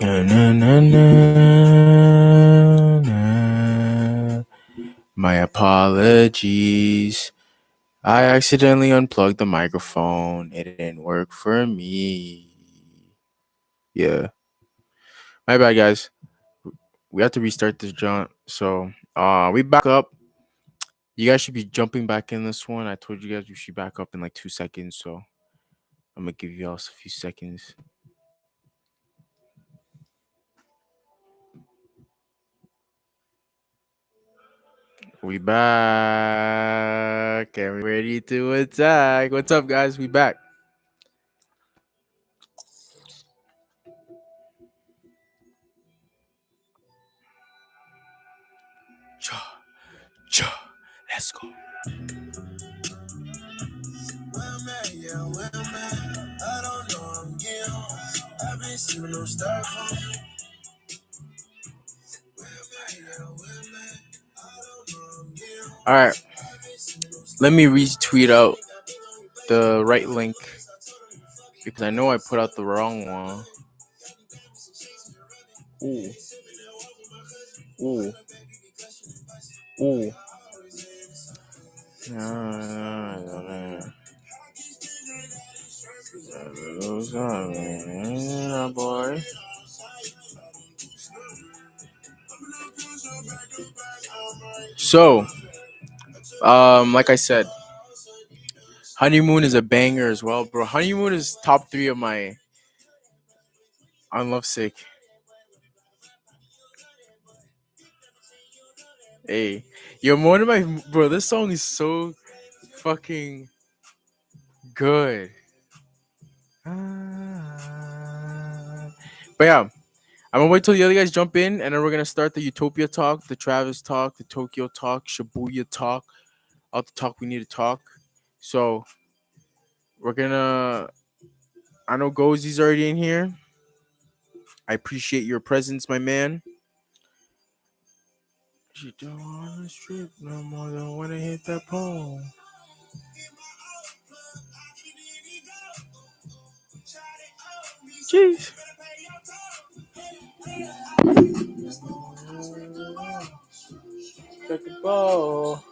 Na, na, na, na, na. My apologies. I accidentally unplugged the microphone. It didn't work for me. Yeah. My bad, guys. We have to restart this jaunt. So, we back up. You guys should be jumping back in this one. I told you guys we should back up in like 2 seconds. So, I'm gonna give you all a few seconds. We back and we ready to attack. What's up, guys? We back. Cha, cha. Let's go. Well, man, yeah, well, man, I don't know, I'm getting home. I've been sleeping on styrofoam. Well, man, yeah, well, man, I don't know, I'm getting home. All right, let me retweet out the right link because I know I put out the wrong one. Ooh, ooh, ooh. Boy. So, like I said, Honeymoon is a banger as well, bro. Honeymoon is top 3 of my on Lovesick. Hey, yo, one of my bro. This song is so fucking good. But yeah, I'm gonna wait till the other guys jump in, and then we're gonna start the Utopia talk, the Travis talk, the Tokyo talk, Shibuya talk, all the talk we need to talk. So we're gonna. I know Gozy's already in here. I appreciate your presence, my man. She don't wanna strip no more. Don't wanna hit that pole. Jeez. Strike the ball.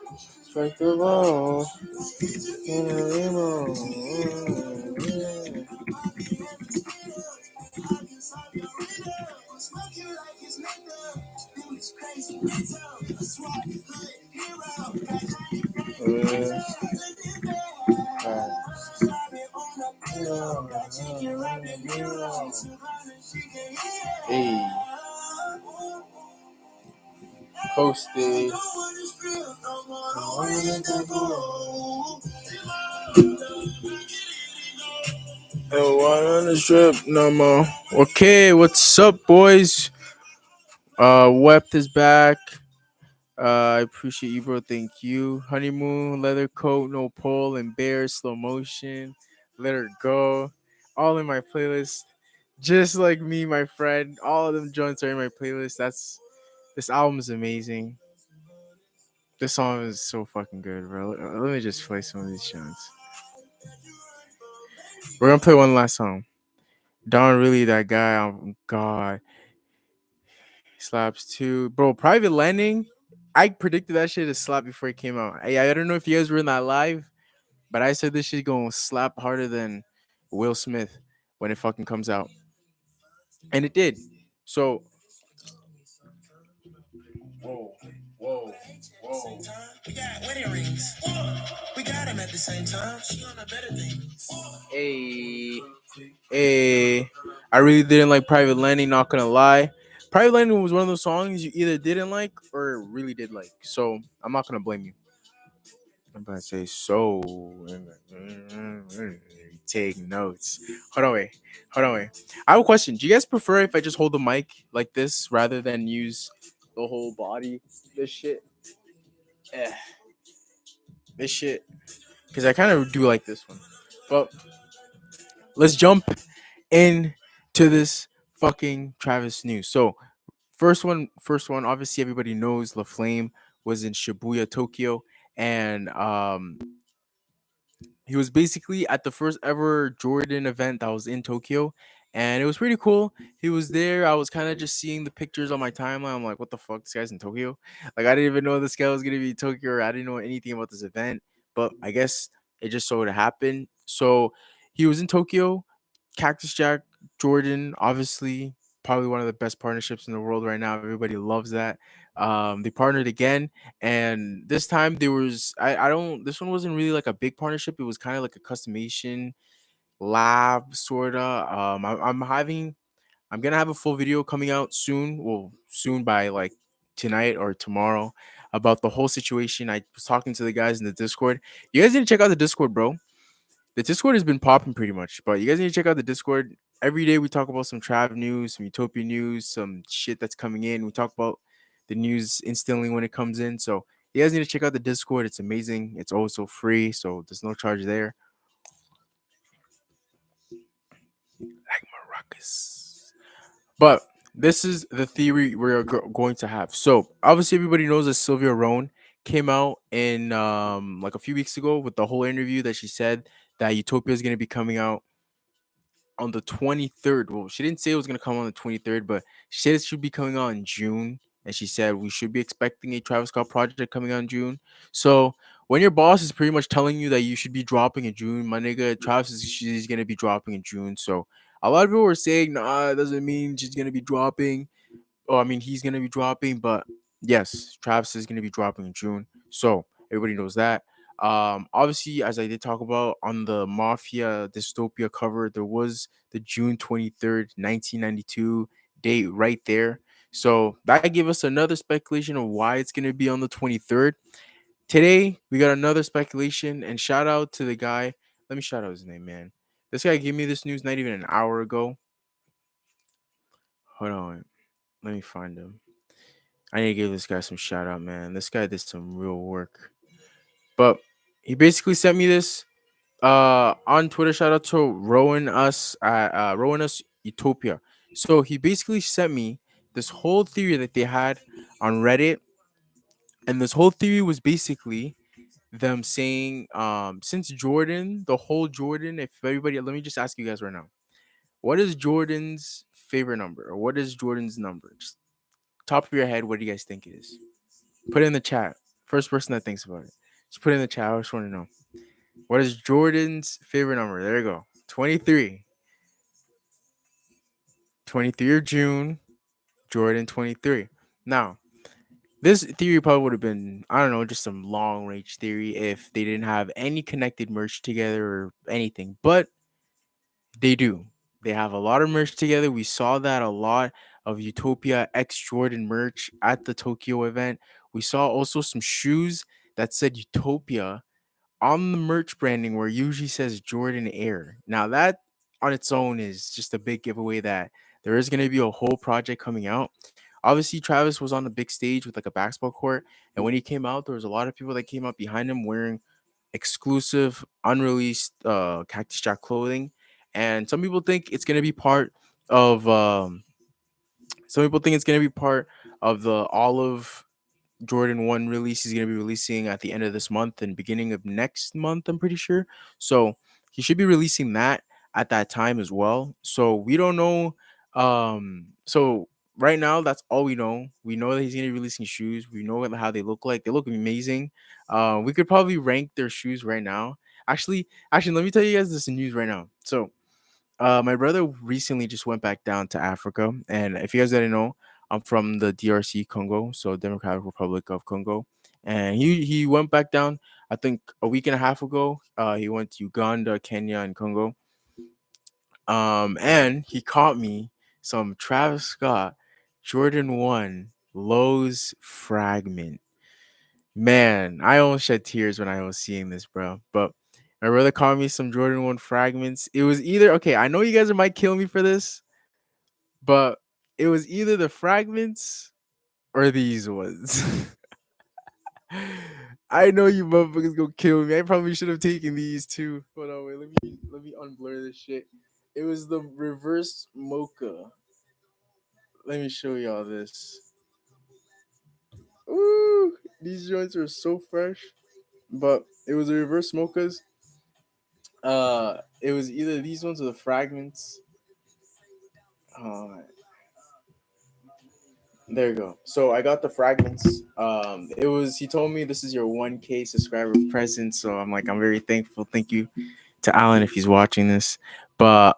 Strike the ball. Hey. Posted. Don't want on the strip no more. Okay, what's up, boys? Wept is back. I appreciate you, bro. Thank you. Honeymoon, leather coat, no pole, and bear, slow motion. Let her go. All in my playlist. Just like me, my friend. All of them joints are in my playlist. This album is amazing. This song is so fucking good, bro. Let me just play some of these songs. We're gonna play one last song. Don really that guy. Oh God. Slaps too. Bro, Private Landing. I predicted that shit to slap before it came out. I don't know if you guys were in that live, but I said this shit gonna slap harder than Will Smith when it fucking comes out. And it did. So whoa, whoa, whoa. We got wedding rings. We got them at the same time. She on a better thing. Hey, hey. I really didn't like Private Landing, not gonna lie. Private Landing was one of those songs you either didn't like or really did like. So I'm not gonna blame you. I'm about to say so. Take notes. Hold on, wait. I have a question. Do you guys prefer if I just hold the mic like this rather than use the whole body? This shit. Eh, this shit. Because I kind of do like this one. But let's jump into this fucking Travis news. So first one. Obviously, everybody knows La Flame was in Shibuya, Tokyo, and he was basically at the first ever Jordan event that was in Tokyo, and it was pretty cool. He was there. I was kind of just seeing the pictures on my timeline. I'm like, what the fuck? This guy's in Tokyo. Like, I didn't even know this guy was gonna be in Tokyo. Or I didn't know anything about this event, but I guess it just so to happen. So he was in Tokyo. Cactus Jack, Jordan, obviously, probably one of the best partnerships in the world right now. Everybody loves that. They partnered again, and this time there was I don't. This one wasn't really like a big partnership. It was kind of like a customation lab sorta. I'm gonna have a full video coming out soon. Well, soon by like tonight or tomorrow about the whole situation. I was talking to the guys in the Discord. You guys need to check out the Discord, bro. The Discord has been popping pretty much, but you guys need to check out the Discord. Every day we talk about some Trav news, some Utopia news, some shit that's coming in. We talk about the news instantly when it comes in. So you guys need to check out the Discord. It's amazing. It's also free, so there's no charge there. Like Maracas. But this is the theory we're going to have. So obviously everybody knows that Sylvia Rohn came out in like a few weeks ago with the whole interview that she said that Utopia is going to be coming out on the 23rd. Well, she didn't say it was going to come on the 23rd, but she said it should be coming out in June. And she said we should be expecting a Travis Scott project coming out in June. So when your boss is pretty much telling you that you should be dropping in June, my nigga, Travis is she's going to be dropping in June. So a lot of people were saying, nah, it doesn't mean she's going to be dropping. Oh, I mean, he's gonna be dropping, but yes, Travis is gonna be dropping in June. So everybody knows that. Obviously, as I did talk about on the Mafia Dystopia cover, there was the June 23rd, 1992 date right there. So that gave us another speculation of why it's gonna be on the 23rd. Today, we got another speculation, and shout out to the guy. Let me shout out his name, man. This guy gave me this news not even an hour ago. Hold on, let me find him. I need to give this guy some shout out, man. This guy did some real work. But he basically sent me this on Twitter. Shout out to Rowan Us Utopia. So he basically sent me this whole theory that they had on Reddit, and this whole theory was basically them saying since Jordan, the whole Jordan, if everybody, let me just ask you guys right now, what is Jordan's favorite number, or what is Jordan's number? Just top of your head, what do you guys think it is? Put it in the chat. First person that thinks about it. Just put it in the chat. I just want to know. What is Jordan's favorite number? There you go. 23. 23 of June. Jordan 23. Now, this theory probably would have been, I don't know, just some long range theory if they didn't have any connected merch together or anything. But they do. They have a lot of merch together. We saw that a lot of Utopia X Jordan merch at the Tokyo event. We saw also some shoes that said Utopia on the merch branding where it usually says Jordan Air. Now that on its own is just a big giveaway that there is going to be a whole project coming out. Obviously, Travis was on the big stage with like a basketball court, and when he came out, there was a lot of people that came up behind him wearing exclusive, unreleased Cactus Jack clothing, and some people think it's going to be part of. Some people think it's going to be part of the Olive Jordan 1 release. He's going to be releasing at the end of this month and beginning of next month, I'm pretty sure. So he should be releasing that at that time as well. So we don't know. So right now, that's all we know. We know that he's going to be releasing shoes. We know how they look like. They look amazing. We could probably rank their shoes right now. Actually, let me tell you guys this news right now. So my brother recently just went back down to Africa, and if you guys didn't know, I'm from the DRC Congo, so Democratic Republic of Congo, and he went back down. I think a week and a half ago. He went to Uganda, Kenya, and Congo. And he caught me some Travis Scott Jordan 1 Lowe's fragment. Man, I almost shed tears when I was seeing this, bro. But my brother caught me some Jordan 1 fragments. It was either, okay, I know you guys might kill me for this, but it was either the fragments or these ones. I know you motherfuckers gonna kill me. I probably should have taken these too. Hold on, wait, let me unblur this shit. It was the reverse mocha. Let me show y'all this. Ooh, these joints are so fresh. But it was the reverse mochas. It was either these ones or the fragments. Uh, there you go. So I got the fragments. It was he told me this is your 1K subscriber present. So I'm like I'm very thankful. Thank you to Alan if he's watching this. But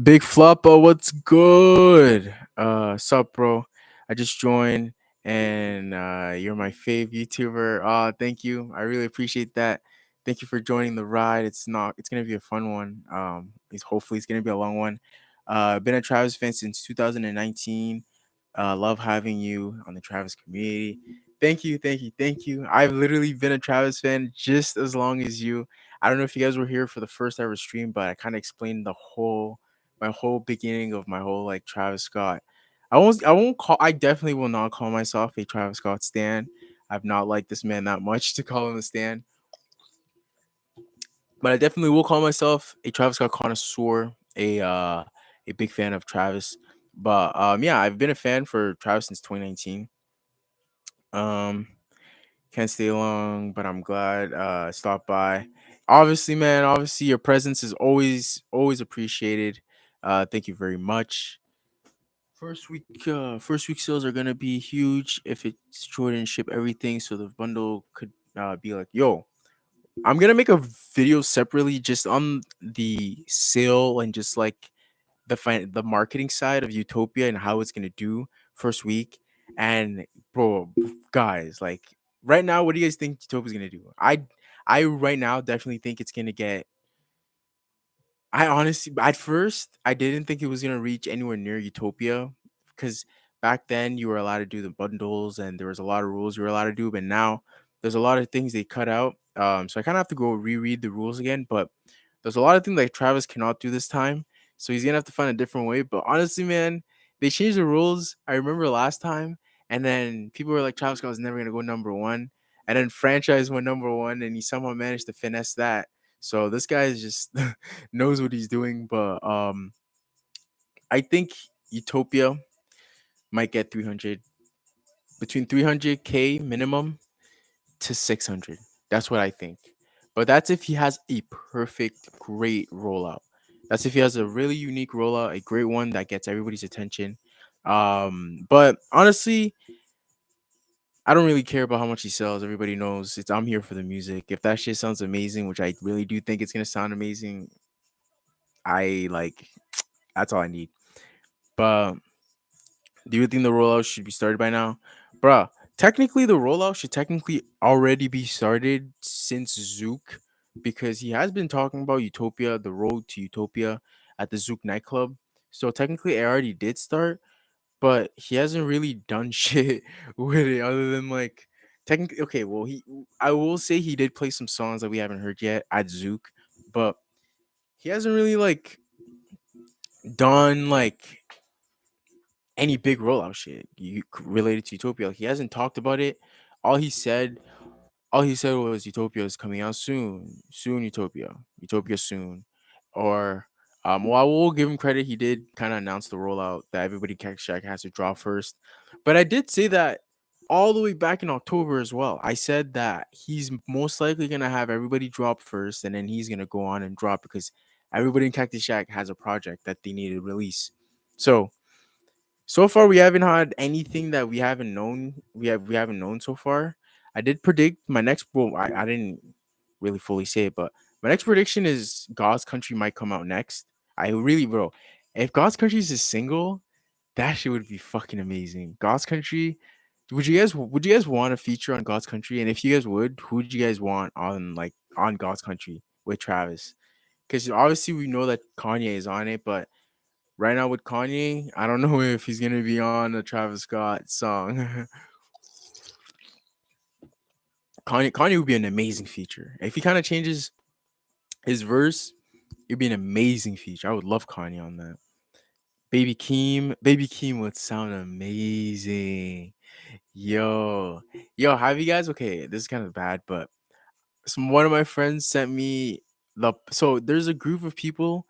Big Floppa, what's good? Sup, bro? I just joined, and you're my fave YouTuber. Thank you. I really appreciate that. Thank you for joining the ride. It's gonna be a fun one. Hopefully it's gonna be a long one. Been a Travis fan since 2019. Love having you on the Travis community. Thank you, thank you, thank you. I've literally been a Travis fan just as long as you. I don't know if you guys were here for the first ever stream, but I kind of explained my whole beginning of my whole like Travis Scott. I definitely will not call myself a Travis Scott stan. I've not liked this man that much to call him a stan. But I definitely will call myself a Travis Scott connoisseur, a big fan of Travis. But yeah, I've been a fan for Travis since 2019. Um can't stay long, but I'm glad stopped by. Obviously, man, obviously your presence is always appreciated. Thank you very much. First week sales are gonna be huge if it's Jordan ship everything, so the bundle could be like, yo, I'm gonna make a video separately just on the sale and just like the marketing side of Utopia and how it's gonna do first week. And bro, guys, like right now, what do you guys think Utopia's gonna do? I right now definitely think it's gonna get. I honestly, at first, I didn't think it was gonna reach anywhere near Utopia, because back then you were allowed to do the bundles and there was a lot of rules you were allowed to do, but now there's a lot of things they cut out. So I kind of have to go reread the rules again. But there's a lot of things like Travis cannot do this time, so he's gonna have to find a different way. But honestly, man, they changed the rules. I remember last time, and then people were like, Travis Scott was never gonna go number one, and then franchise went number one, and he somehow managed to finesse that. So this guy is just knows what he's doing. But I think Utopia might get 300, between 300K minimum to 600. That's what I think. But that's if he has a perfect, great rollout. That's if he has a really unique rollout, a great one that gets everybody's attention. But honestly, I don't really care about how much he sells. Everybody knows I'm here for the music. If that shit sounds amazing, which I really do think it's gonna sound amazing, I like that's all I need. But do you think the rollout should be started by now? Bruh, technically the rollout should technically already be started since Zook, because he has been talking about Utopia, the road to Utopia at the Zook nightclub. So technically it already did start, but he hasn't really done shit with it other than like technically okay, well I will say he did play some songs that we haven't heard yet at Zook, but he hasn't really like done like any big rollout shit related to Utopia. He hasn't talked about it. All he said, all he said was Utopia is coming out soon, soon Utopia, Utopia soon, or well, I will give him credit. He did kind of announce the rollout that everybody Shack has to draw first, but I did say that all the way back in October as well. I said that he's most likely gonna have everybody drop first, and then he's gonna go on and drop because everybody in Cactus Shack has a project that they need to release. So far we haven't had anything that we haven't known. We haven't known so far. I did predict my next. Well, I didn't really fully say it, but my next prediction is God's Country might come out next. I really, bro. If God's Country is a single, that shit would be fucking amazing. God's Country. Would you guys want a feature on God's Country? And if you guys would, who would you guys want on like on God's Country with Travis? Because obviously we know that Kanye is on it, but right now with Kanye, I don't know if he's gonna be on a Travis Scott song. Kanye would be an amazing feature. If he kind of changes his verse, it'd be an amazing feature. I would love Kanye on that. Baby Keem would sound amazing. Yo, have you guys? Okay, this is kind of bad, but one of my friends sent me so there's a group of people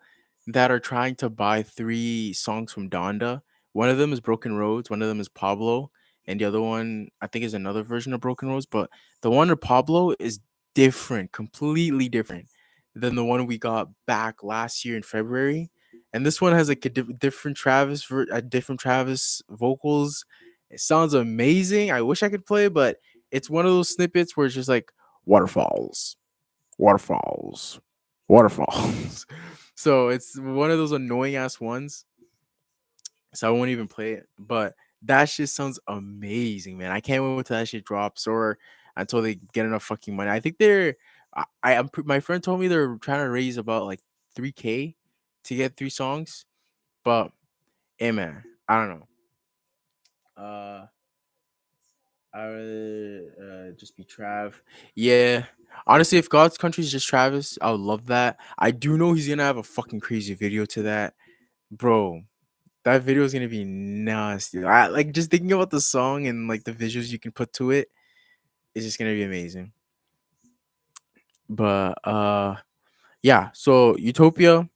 that are trying to buy 3 songs from Donda. One of them is Broken Roads, one of them is Pablo, and the other one I think is another version of Broken Roads. But the one of Pablo is different, completely different than the one we got back last year in February. and this one has like a different Travis vocals. It sounds amazing. I wish I could play, but it's one of those snippets where it's just like waterfalls, waterfalls, waterfalls. So it's one of those annoying ass ones. So I won't even play it. But that shit sounds amazing, man. I can't wait till that shit drops or until they get enough fucking money. I think my friend told me they're trying to raise about like 3K to get 3 songs. But hey, man, I don't know. Uh, I would just be Trav. Yeah. Honestly, if God's country is just Travis, I would love that. I do know he's gonna have a fucking crazy video to that, bro. That video is gonna be nasty. I like just thinking about the song and like the visuals you can put to it. It's just gonna be amazing. But yeah. So Utopia,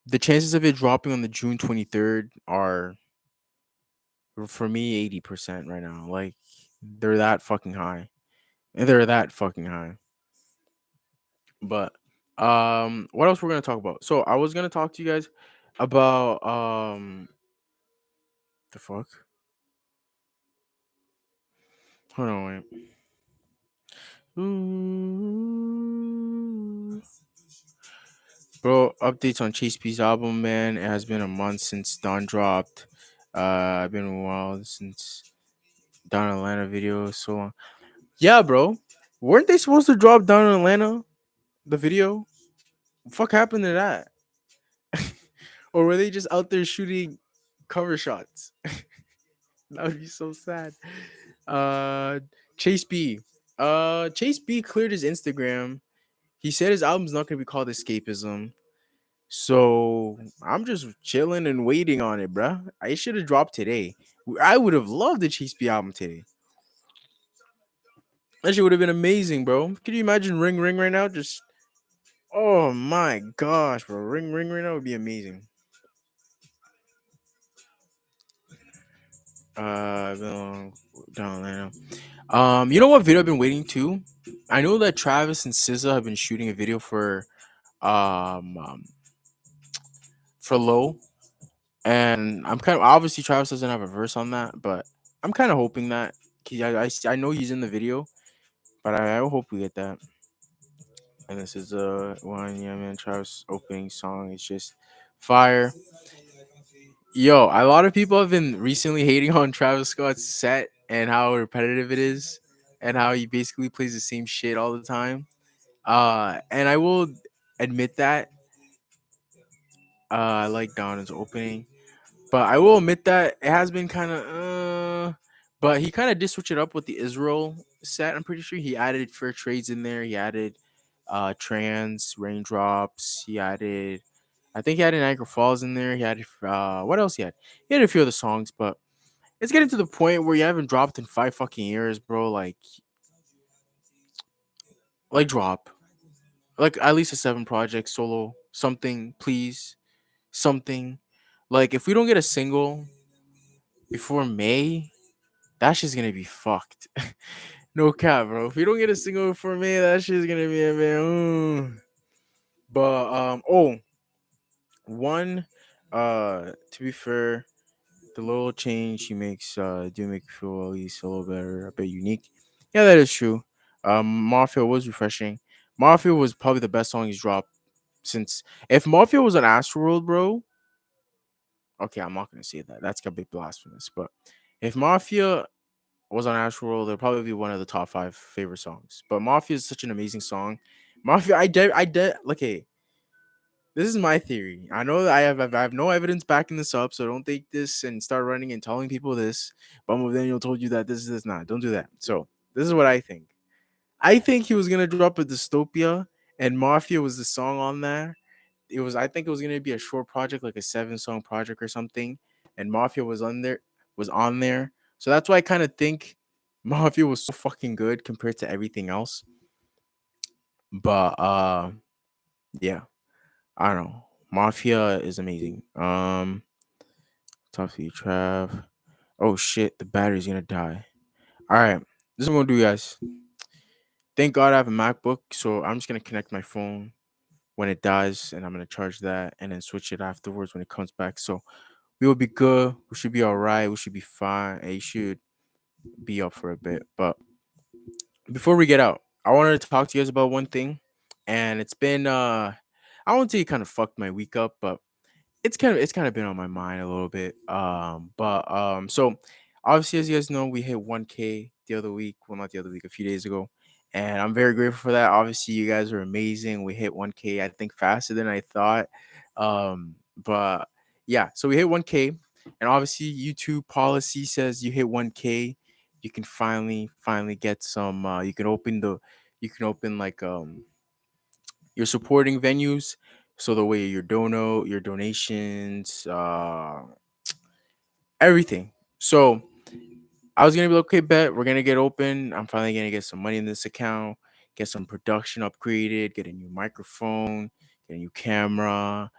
the chances of it dropping on the June 23rd are for me 80% right now. Like they're that fucking high. They're that fucking high. But what else we're gonna talk about? So I was gonna talk to you guys about the fuck. Hold on, wait. Ooh. Bro, updates on Chase B's album, man. It has been a month since Don dropped. I've been a while since Don Atlanta video. So long. Yeah, bro. Weren't they supposed to drop Don Atlanta the video? Fuck happened to that? Or were they just out there shooting cover shots? That would be so sad. Uh, Chase B. Chase B cleared his Instagram. He said his album's not gonna be called Escapism. So I'm just chilling and waiting on it, bruh. I should have dropped today. I would have loved the Chase B album today. That shit would have been amazing, bro. Can you imagine Ring Ring right now? Just oh my gosh, bro. Ring Ring right now would be amazing. Been down there. You know what video I've been waiting to? I know that Travis and SZA have been shooting a video um, um for Low, and I'm kind of obviously Travis doesn't have a verse on that, but I'm kind of hoping that 'cause I know he's in the video, but I hope we get that. And this is one yeah man Travis opening song. It's just fire. Yo, a lot of people have been recently hating on Travis Scott's set and how repetitive it is, and how he basically plays the same shit all the time. And I will admit that I like Donna's opening. But I will admit that it has been kind of, but he kind of did switch it up with the Israel set. I'm pretty sure he added fair trades in there. He added trans raindrops. He added, I think he added Niagara Falls in there. He added what else he had? He had a few other songs, but it's getting to the point where you haven't dropped in 5 fucking years, bro. Like drop, like at least a 7 project solo something, please, something. Like if we don't get a single before May, that shit's gonna be fucked. No cap, bro. If we don't get a single for me, that shit's gonna be a bit. But one, to be fair, the little change he makes do make me feel at least a little better, a bit unique. Yeah, that is true. Mafia was refreshing. Mafia was probably the best song he's dropped since. If Mafia was an Astroworld, bro. Okay, I'm not gonna say that. That's gonna be blasphemous. But if Mafia was on Astroworld, it'll probably be one of the top 5 favorite songs. But Mafia is such an amazing song. Mafia, like, hey, this is my theory. I know that I have no evidence backing this up, so don't take this and start running and telling people this. Bumble Daniel told you that this is this. Not. Don't do that. So this is what I think. I think he was gonna drop a Dystopia, and Mafia was the song on there. I think it was gonna be a short project, like a 7 song project or something, and Mafia was on there. So that's why I kind of think Mafia was so fucking good compared to everything else. But yeah, I don't know. Mafia is amazing. Talk to you, Trav. Oh shit, the battery's gonna die. All right, this is what I'm gonna do, guys. Thank God I have a MacBook, so I'm just gonna connect my phone when it dies, and I'm gonna charge that and then switch it afterwards when it comes back. So we will be good. We should be all right. We should be fine. And you should be up for a bit. But before we get out, I wanted to talk to you guys about one thing, and it's been I won't say it kind of fucked my week up, but it's kind of been on my mind a little bit. So obviously, as you guys know, we hit 1K the other week. Well, not the other week, a few days ago, and I'm very grateful for that. Obviously, you guys are amazing. We hit 1K, I think, faster than I thought. But yeah, so we hit 1K, and obviously, YouTube policy says you hit 1K, you can finally get some. You can open like your supporting venues. So the way your donations, everything. So I was gonna be like, okay, bet we're gonna get open. I'm finally gonna get some money in this account, get some production upgraded, get a new microphone, get a new camera,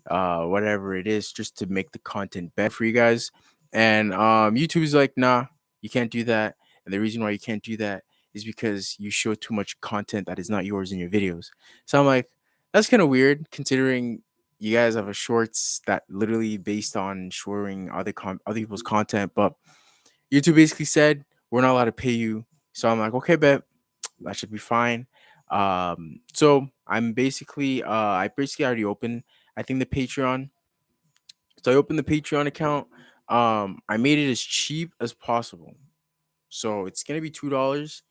whatever it is, just to make the content better for you guys. And YouTube is like, nah, you can't do that. And the reason why you can't do that is because you show too much content that is not yours in your videos. So I'm like, that's kind of weird considering you guys have a shorts that literally based on showing other people's content, but YouTube basically said we're not allowed to pay you. So I'm like, okay, bet that should be fine. So I basically already opened, I think, the Patreon. So I opened the Patreon account. I made it as cheap as possible. So it's gonna be $2.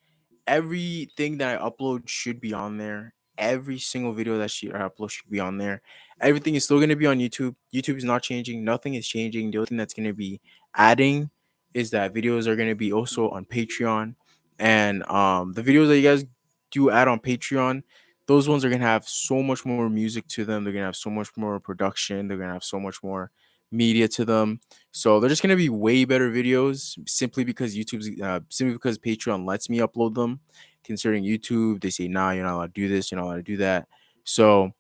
Everything that I upload should be on there. Every single video I upload should be on there. Everything is still gonna be on YouTube. YouTube is not changing. Nothing is changing. The only thing that's gonna be adding is that videos are gonna be also on Patreon, and the videos that you guys do add on Patreon, those ones are gonna have so much more music to them. They're gonna have so much more production. They're gonna have so much more media to them. So they're just gonna be way better videos simply because Patreon lets me upload them. Considering YouTube, they say nah, you're not allowed to do this, you're not allowed to do that. So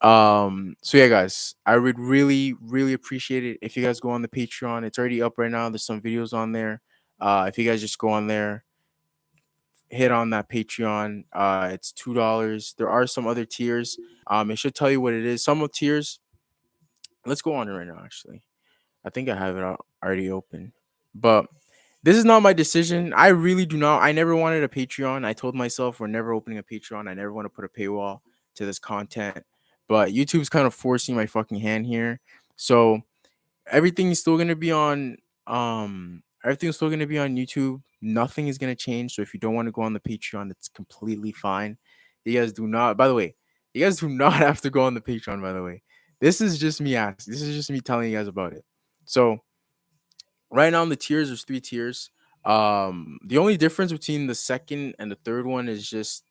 yeah, guys, I would really appreciate it if you guys go on the Patreon. It's already up right now. There's some videos on there. If you guys just go on there, hit on that Patreon. It's $2. There are some other tiers. It should tell you what it is. Some of tiers. Let's go on it right now. Actually, I think I have it already open. But this is not my decision. I really do not. I never wanted a Patreon. I told myself we're never opening a Patreon. I never want to put a paywall to this content. But YouTube's kind of forcing my fucking hand here. So everything's still gonna be on everything's still gonna be on YouTube. Nothing is gonna change. So if you don't want to go on the Patreon, that's completely fine. You guys do not, by the way, you guys do not have to go on the Patreon, by the way. This is just me telling you guys about it. So right now in the tiers, there's three tiers. The only difference between the second and the third one is just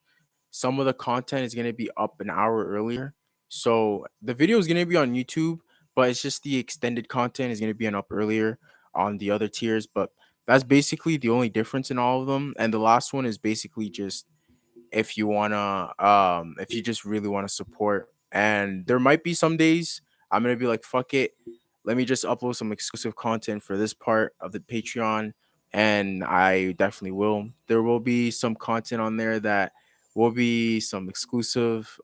some of the content is gonna be up an hour earlier. So the video is gonna be on YouTube, but it's just the extended content is gonna be up earlier on the other tiers. But that's basically the only difference in all of them. And the last one is basically just if you just really want to support. And there might be some days I'm gonna be like, fuck it, let me just upload some exclusive content for this part of the Patreon. And I definitely will. There will be some content on there that will be some exclusive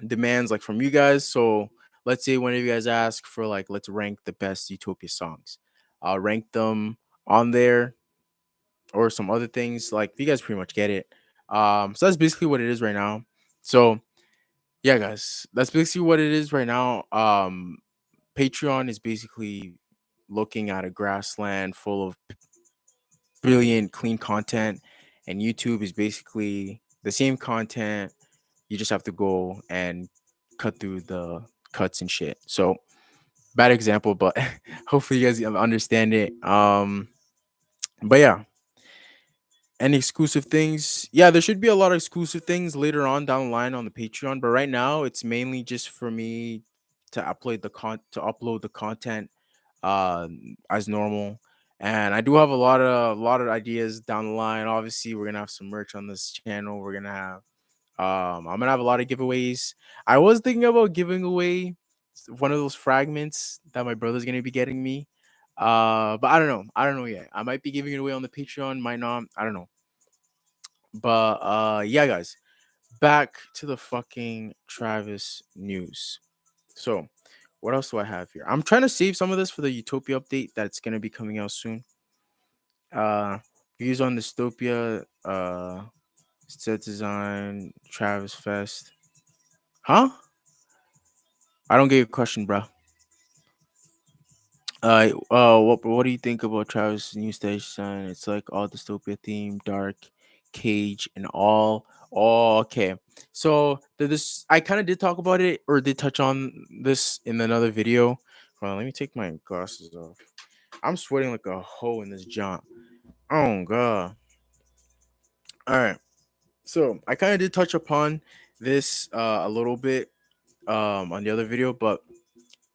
demands like from you guys. So let's say one of you guys ask for, like, let's rank the best Utopia songs. I'll rank them on there, or some other things. Like, you guys pretty much get it. So that's basically what it is right now. So yeah, guys, that's basically what it is right now. Patreon is basically looking at a grassland full of brilliant, clean content, and YouTube is basically the same content. You just have to go and cut through the cuts and shit. So bad example, but hopefully you guys understand it. But yeah, any exclusive things? Yeah, there should be a lot of exclusive things later on down the line on the Patreon, but right now it's mainly just for me to upload the content as normal. And I do have a lot of ideas down the line. Obviously, we're gonna have some merch on this channel. I'm gonna have a lot of giveaways. I was thinking about giving away one of those fragments that my brother's gonna be getting me. But I don't know. I don't know yet. I might be giving it away on the Patreon, might not. I don't know. But yeah, guys, back to the fucking Travis news. So, what else do I have here? I'm trying to save some of this for the Utopia update that's gonna be coming out soon. Uh, views on Dystopia, set design, Travis Fest. Huh? I don't get your question, bro. What do you think about Travis' new stage design? It's like all dystopia theme, dark, cage, and all. Oh, okay. So this I kind of did talk about it or did touch on this in another video. Hold on, let me take my glasses off. I'm sweating like a hoe in this jump. Oh god. All right. So I kind of did touch upon this a little bit on the other video, but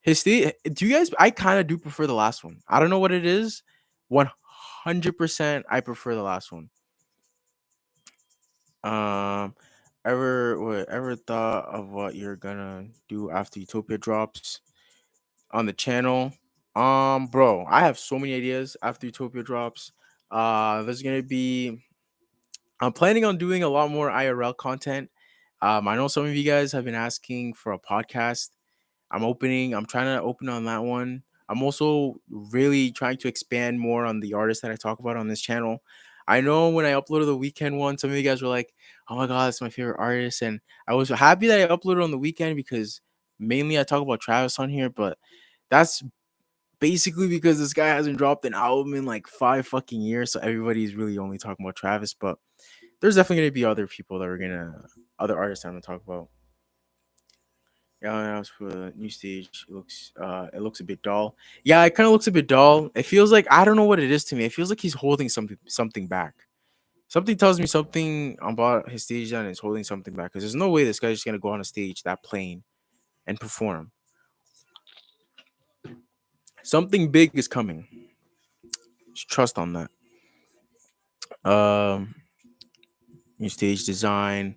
his do you guys? I kind of do prefer the last one. I don't know what it is. 100%, I prefer the last one. Um, ever thought of what you're gonna do after Utopia drops on the channel? Bro, I have so many ideas after Utopia drops. There's gonna be. I'm planning on doing a lot more IRL content. I know some of you guys have been asking for a podcast. I'm trying to open on that one. I'm also really trying to expand more on the artists that I talk about on this channel. I know when I uploaded the weekend one, some of you guys were like, "Oh my god, that's my favorite artist," and I was happy that I uploaded on the weekend because mainly I talk about Travis on here, but that's basically because this guy hasn't dropped an album in like 5 fucking years, so everybody's really only talking about Travis. But there's definitely gonna be other artists I'm gonna talk about. Yeah, as for the new stage, it looks a bit dull. Yeah, it kind of looks a bit dull. It feels like I don't know what it is to me. It feels like he's holding something back. Something tells me something about his stage design is holding something back. Because there's no way this guy's just gonna go on a stage that plain and perform. Something big is coming. Just trust on that. Um, new stage design.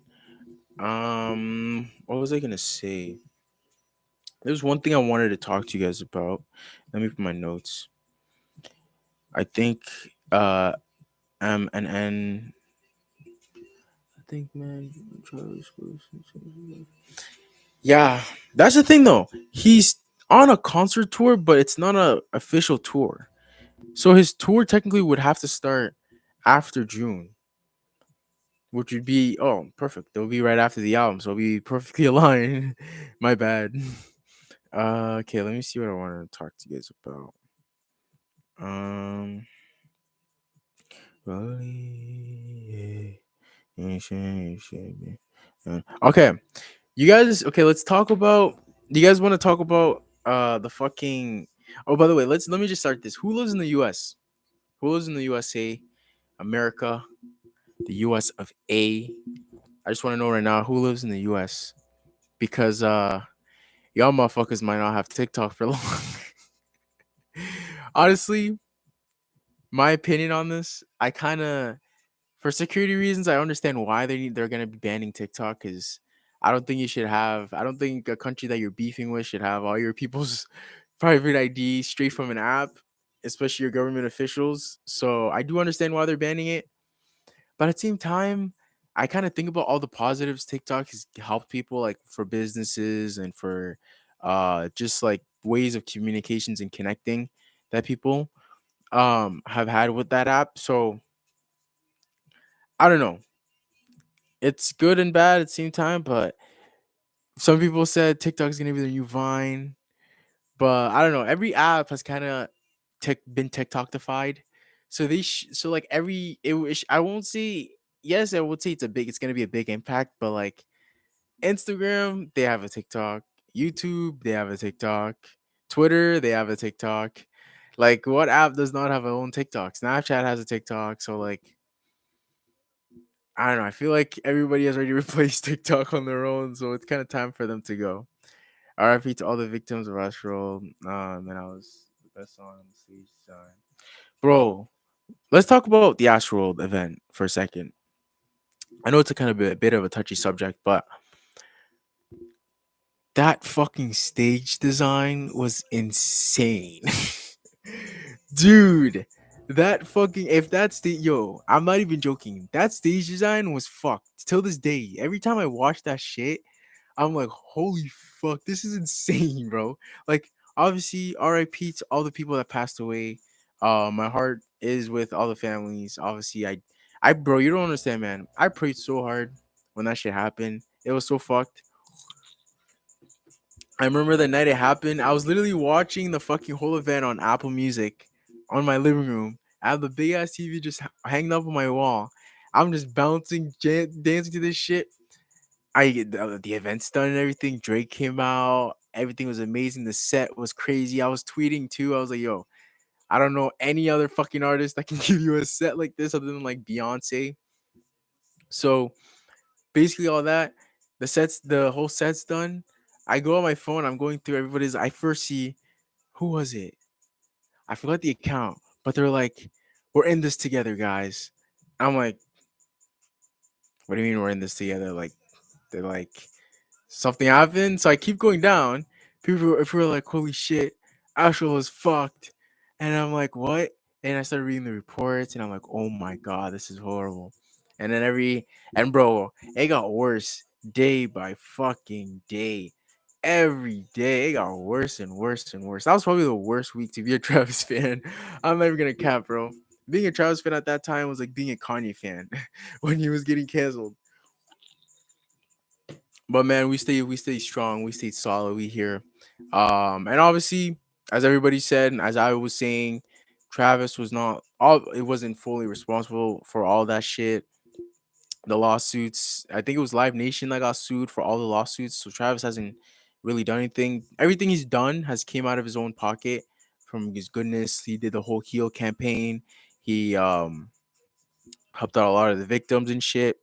What was I gonna say? There's one thing I wanted to talk to you guys about. Let me put my notes. I think and I think man yeah, that's the thing though. He's on a concert tour, but it's not a official tour. So his tour technically would have to start after June, which would be oh perfect. It'll be right after the album, so it'll be perfectly aligned. My bad. Okay, let me see what I want to talk to you guys about. Um, okay, you guys. Okay, let's talk about. Do you guys want to talk about the fucking? Oh, by the way, let me just start this. Who lives in the U.S.? Who lives in the USA? America, the U.S. of A. I just want to know right now who lives in the U.S. because y'all motherfuckers might not have TikTok for long. Honestly, my opinion on this, I kind of for security reasons, I understand why they're gonna be banning TikTok because I don't think a country that you're beefing with should have all your people's private ID straight from an app, especially your government officials. So I do understand why they're banning it, but at the same time, I kind of think about all the positives TikTok has helped people like for businesses and for just like ways of communications and connecting that people have had with that app. So I don't know. It's good and bad at the same time, but some people said TikTok's gonna be the new Vine, but I don't know. Every app has kind of been TikTokified, so so like I won't say yes. I would say it's gonna be a big impact, but like Instagram, they have a TikTok, YouTube, they have a TikTok, Twitter, they have a TikTok. Like what app does not have a own TikTok? Snapchat has a TikTok, so like I don't know. I feel like everybody has already replaced TikTok on their own, so it's kind of time for them to go. RIP to all the victims of Astral. Man, I was the best song on the stage design. Bro, let's talk about the Astral event for a second. I know it's a kind of a bit of a touchy subject, but that fucking stage design was insane. Dude, That fucking if that stage, yo, I'm not even joking. That stage design was fucked till this day. Every time I watch that shit, I'm like, holy fuck, this is insane, bro. Like, obviously, R.I.P. to all the people that passed away. My heart is with all the families. Obviously, bro, you don't understand, man. I prayed so hard when that shit happened. It was so fucked. I remember the night it happened. I was literally watching the fucking whole event on Apple Music on my living room. I have the big ass TV just hanging up on my wall. I'm just bouncing, dancing to this shit. The event's done and everything. Drake came out. Everything was amazing. The set was crazy. I was tweeting too. I was like, "Yo, I don't know any other fucking artist that can give you a set like this other than like Beyonce." So basically, all that, the whole set's done. I go on my phone. I'm going through everybody's. I first see who was it? I forgot the account, but they're like, "We're in this together, guys." I'm like, "What do you mean we're in this together?" Like, they're like, something happened. So I keep going down. If we are like, holy shit, Astro was fucked. And I'm like, what? And I started reading the reports and I'm like, oh my god, this is horrible. And then and bro, it got worse day by fucking day. Every day it got worse and worse and worse. That was probably the worst week to be a Travis fan. I'm never gonna cap, bro. Being a Travis fan at that time was like being a Kanye fan when he was getting canceled. But man, we stayed strong, we stayed solid, we here. And obviously, as everybody said, and as I was saying, Travis was not all it wasn't fully responsible for all that shit. The lawsuits, I think it was Live Nation that got sued for all the lawsuits. So Travis hasn't really done anything. Everything he's done has came out of his own pocket from his goodness. He did the whole heal campaign. He helped out a lot of the victims and shit.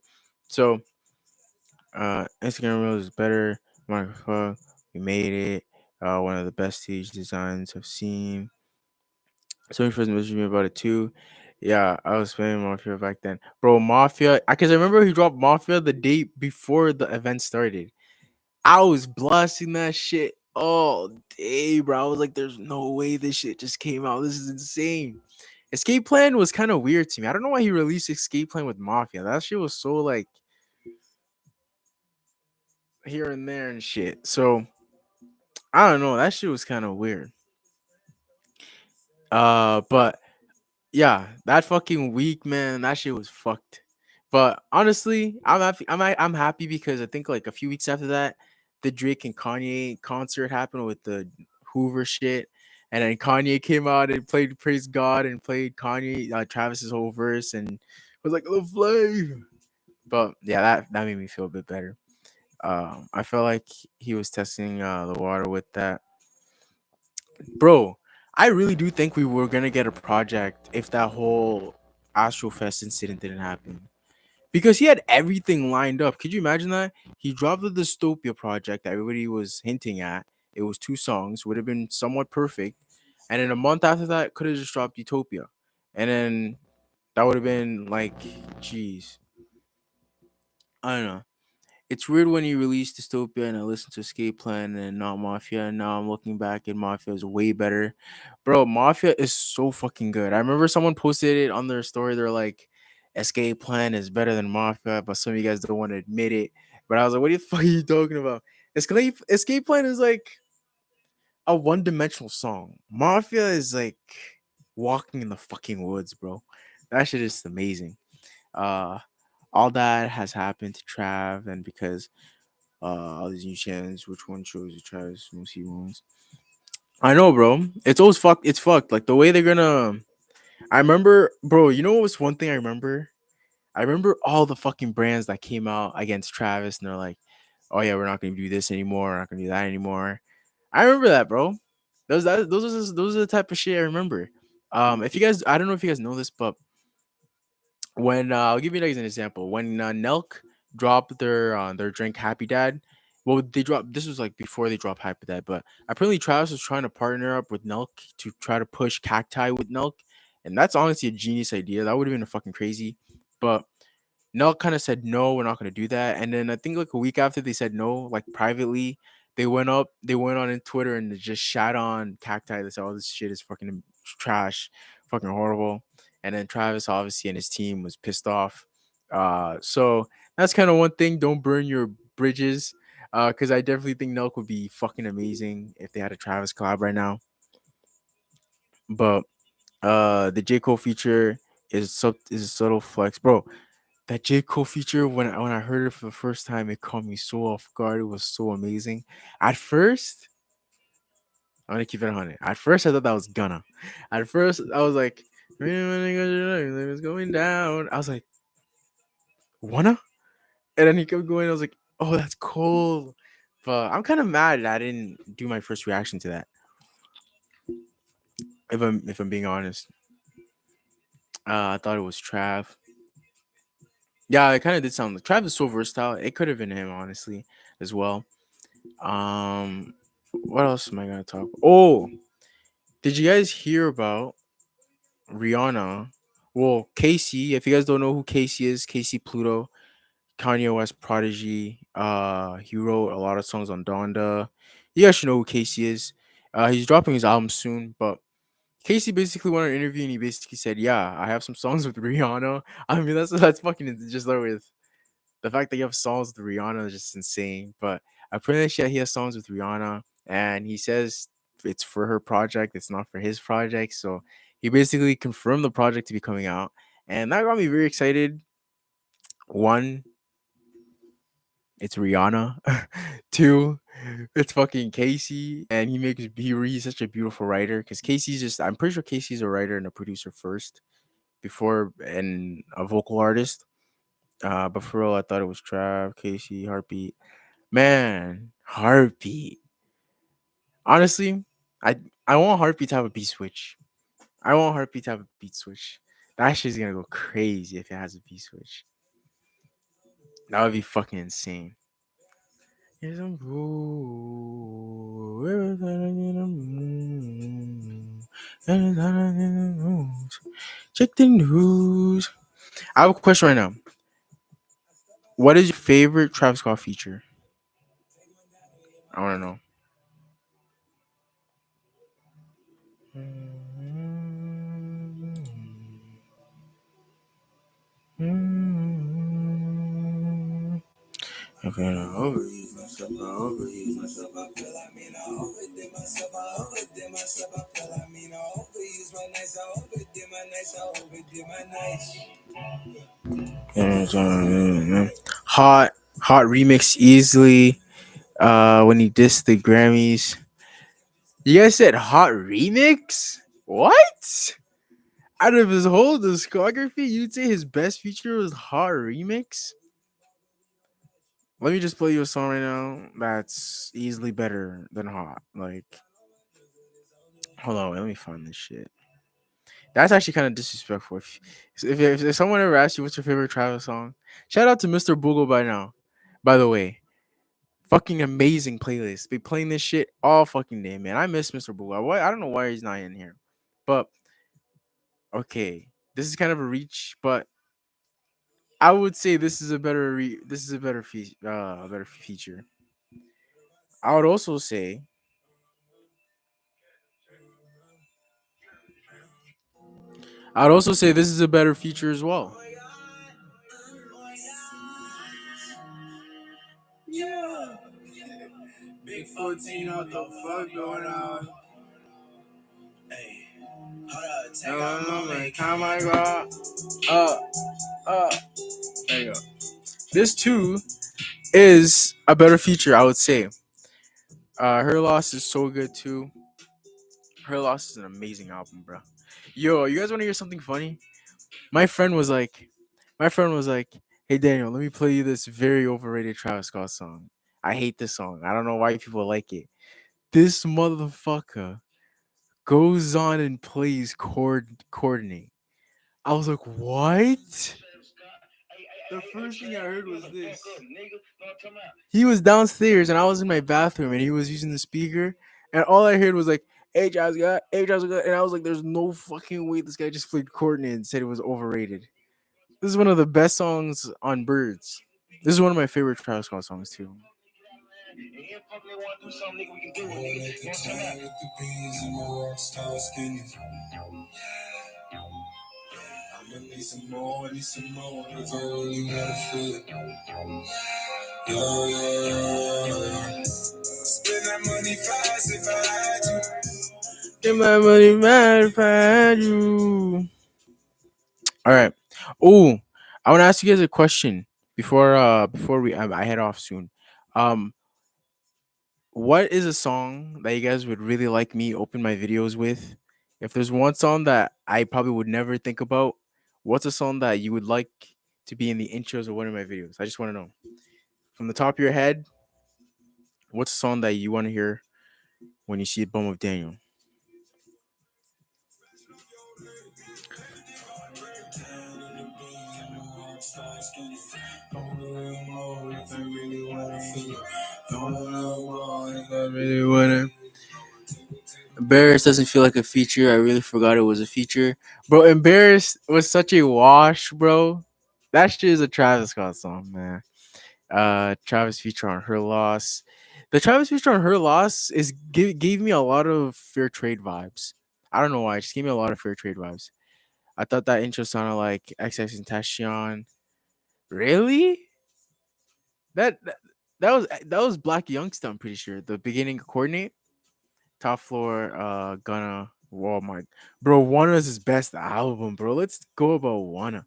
So Instagram Reels is better. Fuck, we made it. One of the best stage designs I've seen. Somebody first messaged me about it too. Yeah, I was playing Mafia back then, bro. Mafia, because I remember he dropped Mafia the day before the event started. I was blasting that shit all day, bro. I was like, "There's no way this shit just came out. This is insane." Escape Plan was kind of weird to me. I don't know why he released Escape Plan with Mafia. That shit was so like here and there and shit. So I don't know. That shit was kind of weird. But yeah, that fucking week, man, that shit was fucked. But honestly, I'm happy because I think like a few weeks after that, the Drake and Kanye concert happened with the Hoover shit, and then Kanye came out and played "Praise God" and played Kanye Travis's whole verse and was like the flame. But yeah, that made me feel a bit better. I felt like he was testing the water with that. Bro, I really do think we were gonna get a project if that whole Astrofest incident didn't happen. Because he had everything lined up. Could you imagine that? He dropped the Dystopia project that everybody was hinting at. It was 2 songs, would have been somewhat perfect. And then a month after that, could have just dropped Utopia. And then that would have been like, jeez. I don't know. It's weird when you release Dystopia and I listen to Escape Plan and not Mafia. And now I'm looking back and Mafia is way better. Bro, Mafia is so fucking good. I remember someone posted it on their story. They're like, Escape Plan is better than Mafia, but some of you guys don't want to admit it. But I was like, what the fuck are you talking about? Escape Plan is like a one dimensional song. Mafia is like walking in the fucking woods, bro. That shit is amazing. Uh, all that has happened to Trav, and because all these new channels, which one shows you Travis most he wants. I know, bro. It's always fucked. It's fucked. Like the way they're gonna. I remember, bro. You know what was one thing I remember? I remember all the fucking brands that came out against Travis, and they're like, "Oh yeah, we're not gonna do this anymore. We're not gonna do that anymore." I remember that, bro. Those are the type of shit I remember. If you guys, I don't know if you guys know this, but when I'll give you like an example. When Nelk dropped their drink Happy Dad, well they dropped this was like before they dropped Happy Dad, but apparently Travis was trying to partner up with Nelk to try to push Cacti with Nelk, and that's honestly a genius idea. That would have been a fucking crazy, but Nelk kind of said no, we're not gonna do that. And then I think like a week after they said no, like privately, they went on in Twitter and they just shat on Cacti. They said, "Oh, this shit is fucking trash, fucking horrible. And then Travis obviously and his team was pissed off. So that's kind of one thing. Don't burn your bridges. Because I definitely think Nelk would be fucking amazing if they had a Travis collab right now. But the J Cole feature is a subtle flex, bro. That J Cole feature when I heard it for the first time, it caught me so off guard. It was so amazing. At first, I'm gonna keep it 100. At first, I thought that was Gunna. At first, I was like, "It's going down." I was like, "Wanna?" And then he kept going. I was like, "Oh, that's cool." But I'm kind of mad that I didn't do my first reaction to that. If I'm being honest, I thought it was Trav. Yeah, it kind of did sound like Trav is so versatile. It could have been him, honestly, as well. Um, what else am I gonna talk? Oh, did you guys hear about Rihanna? Well, Casey. If you guys don't know who Casey is, Casey Pluto, Kanye West prodigy. He wrote a lot of songs on Donda. You guys should know who Casey is. He's dropping his album soon, but Casey basically went on an interview and he basically said, "Yeah, I have some songs with Rihanna." I mean, that's fucking just like with the fact that you have songs with Rihanna is just insane. But I'm pretty sure he has songs with Rihanna, and he says it's for her project. It's not for his project. So he basically confirmed the project to be coming out, and that got me very excited. One, it's Rihanna. Two, it's fucking Casey, and he's such a beautiful writer. Because Casey's just I'm pretty sure Casey's a writer and a producer first before and a vocal artist. But for real, I thought it was Trav, Casey, Heartbeat. Man, Heartbeat. Honestly, I I want Heartbeat to have a beat switch. I want Heartbeat to have a beat switch. That shit's gonna go crazy if it has a beat switch. That would be fucking insane. Yes, I'm cool. We're gonna get a moon. And gonna get a moon. Check the news. I have a question right now. What is your favorite Travis Scott feature? I want to know. Okay, no, overuse myself. I overuse myself. I feel I mean I overdid myself. I overdid myself. I feel I mean I overuse my nights. I overdid my nights. I overdid my nights. Hot remix easily. When he dissed the Grammys. You guys said hot remix? What? Out of his whole discography, you'd say his best feature was hot remix? Let me just play you a song right now that's easily better than hot. Like, hold on, let me find this shit. That's actually kind of disrespectful. If someone ever asks you what's your favorite Travis song, shout out to Mr. Boogle by now. By the way, fucking amazing playlist. Be playing this shit all fucking day, man. I miss Mr. Boogle. I don't know why he's not in here, but okay, this is kind of a reach, but I would say this is a a better feature. I would also say this is a better feature as well. Yeah. Big 14, what the fuck going on? Hey, hold up, take a moment, time I go. Uh, uh, there you go. This too is a better feature, I would say. Her Loss is so good too. Her Loss is an amazing album, bro. Yo, you guys want to hear something funny? My friend was like, my friend was like, "Hey Daniel, let me play you this very overrated Travis Scott song. I hate this song. I don't know why people like it." This motherfucker goes on and plays coordinate. I was like, "What?" The first thing I heard was this. He was downstairs and I was in my bathroom and he was using the speaker and all I heard was like, "Hey, Travis Scott, hey, Travis Scott," and I was like, "There's no fucking way this guy just played coordinate and said it was overrated." This is one of the best songs on Birds. This is one of my favorite Travis Scott songs too. Get my money mad if I had you. All right. Oh, I want to ask you guys a question before I head off soon. Um, what is a song that you guys would really like me open my videos with? If there's one song that I probably would never think about, what's a song that you would like to be in the intros of one of my videos? I just want to know from the top of your head, what's a song that you want to hear when you see Bum of Daniel? Embarrassed doesn't feel like a feature. I really forgot it was a feature. Bro, Embarrassed was such a wash, bro. That shit is a Travis Scott song, man. Travis feature on Her Loss. The Travis feature on Her Loss gave me a lot of fair trade vibes. I don't know why, it just gave me a lot of fair trade vibes. I thought that intro sounded like XX Tentacion. Really? That, that that was Black Youngster, I'm pretty sure. The beginning coordinate. Top floor, gonna Walmart. Bro, Wanna's his best album, bro. Let's go about Wanna.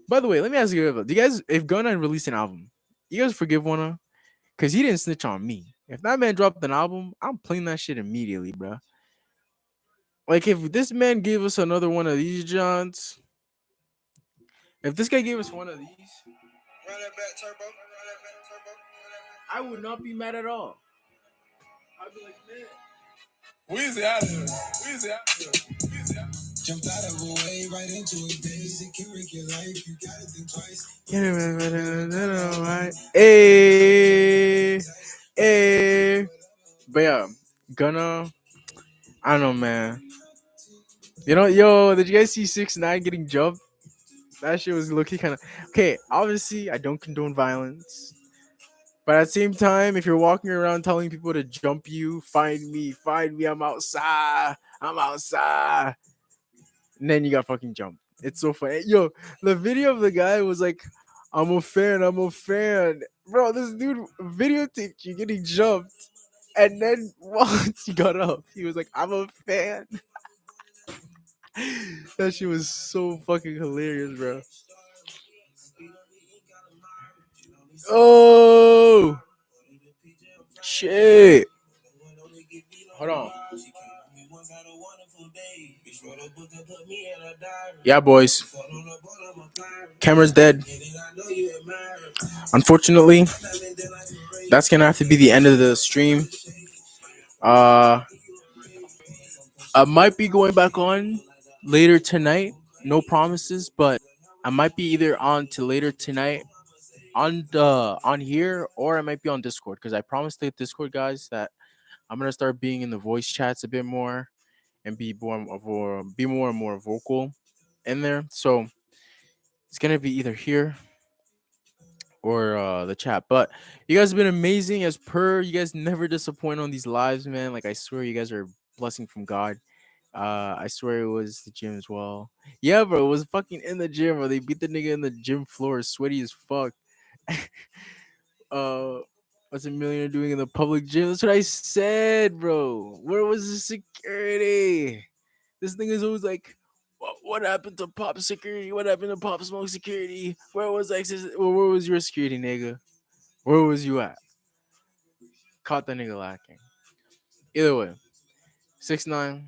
By the way, let me ask you, do you guys, if Gunna released an album, you guys forgive Wanna? Cause he didn't snitch on me. If that man dropped an album, I'm playing that shit immediately, bro. Like if this man gave us another one of these Johns, if this guy gave us one of these, I would not be mad at all. I'd be like, man. Weezy out of here. Weezy out of here. Weezy out. Jumped out of a way right into a days. It can wreck your life. You gotta think twice. Right. Hey, hey. But yeah, gonna. I don't know, man. Yo, did you guys see 6ix9ine getting jumped? That shit was looking kind of okay. Obviously, I don't condone violence, but at the same time, if you're walking around telling people to jump you, find me, I'm outside, I'm outside, and then you got fucking jumped. It's so funny. Yo, the video of the guy was like, I'm a fan. Bro, this dude videotaped you getting jumped. And then once he got up, he was like, I'm a fan. That shit was so fucking hilarious, bro. Oh, shit. Hold on. Yeah, boys. Camera's dead. Unfortunately, that's gonna have to be the end of the stream. Uh, I might be going back on later tonight. No promises, but I might be either on to later tonight on here, or I might be on Discord because I promised the Discord guys that I'm gonna start being in the voice chats a bit more and be more and more vocal in there. So it's gonna be either here or the chat. But you guys have been amazing as per. You guys never disappoint on these lives, man. Like I swear, you guys are a blessing from God. I swear it was the gym as well. Yeah, bro, it was fucking in the gym, bro. They beat the nigga in the gym floor, sweaty as fuck. uh, what's a millionaire doing in the public gym? That's what I said, bro. Where was the security? This thing is always like, what happened to Pop security? What happened to Pop Smoke security? Where was access? Where was your security, nigga? Where was you at? Caught the nigga lacking. Either way, 6ix9ine.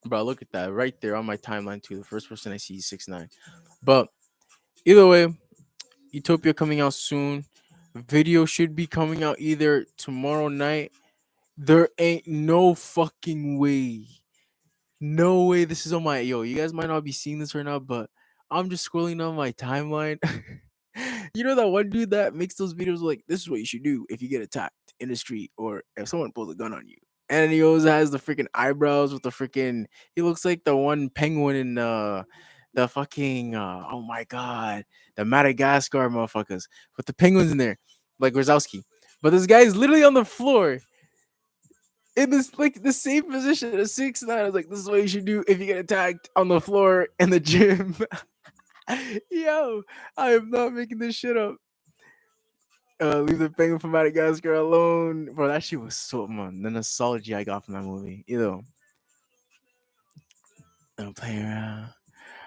Bro, look at that right there on my timeline too. The first person I see is 6ix9ine. But either way, Utopia coming out soon. Video should be coming out either tomorrow night. There ain't no fucking way. No way. This is on my You guys might not be seeing this right now, but I'm just scrolling on my timeline. You know that one dude that makes those videos like this is what you should do if you get attacked in the street or if someone pulls a gun on you. And he always has the freaking eyebrows with the freaking. He looks like the one penguin in the fucking oh my god, the Madagascar motherfuckers with the penguins in there, like Wazowski. But this guy is literally on the floor in this like the same position as 6ix9ine. I was like, this is what you should do if you get attacked on the floor in the gym. Yo, I am not making this shit up. Leave the penguin from Madagascar alone, bro. That shit was so man. The nostalgia I got from that movie, you know. I'm playing around.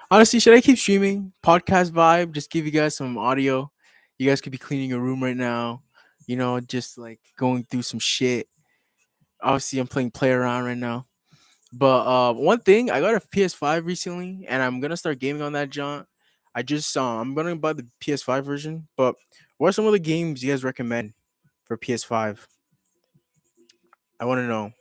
Honestly, should I keep streaming podcast vibe? Just give you guys some audio. You guys could be cleaning your room right now. You know, just like going through some shit. Obviously, I'm playing play around right now. But one thing, I got a PS5 recently, and I'm gonna start gaming on that jaunt. I just I'm gonna buy the PS5 version. But what are some of the games you guys recommend for PS5? I want to know.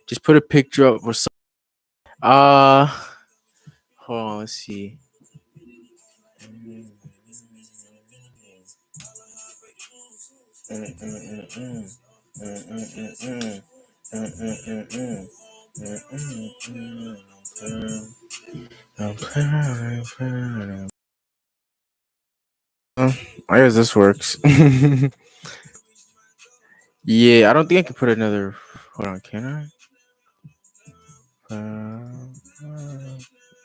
Just put a picture up or something. Uh, hold on. Let's see. I guess this works. Yeah, I don't think I can put another. Hold on, can I?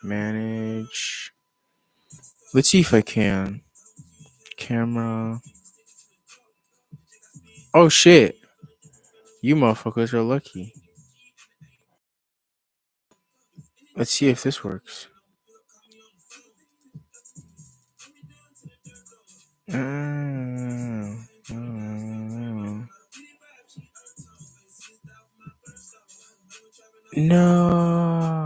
Manage. Let's see if I can. Camera. Oh shit! You motherfuckers are lucky. Let's see if this works. No.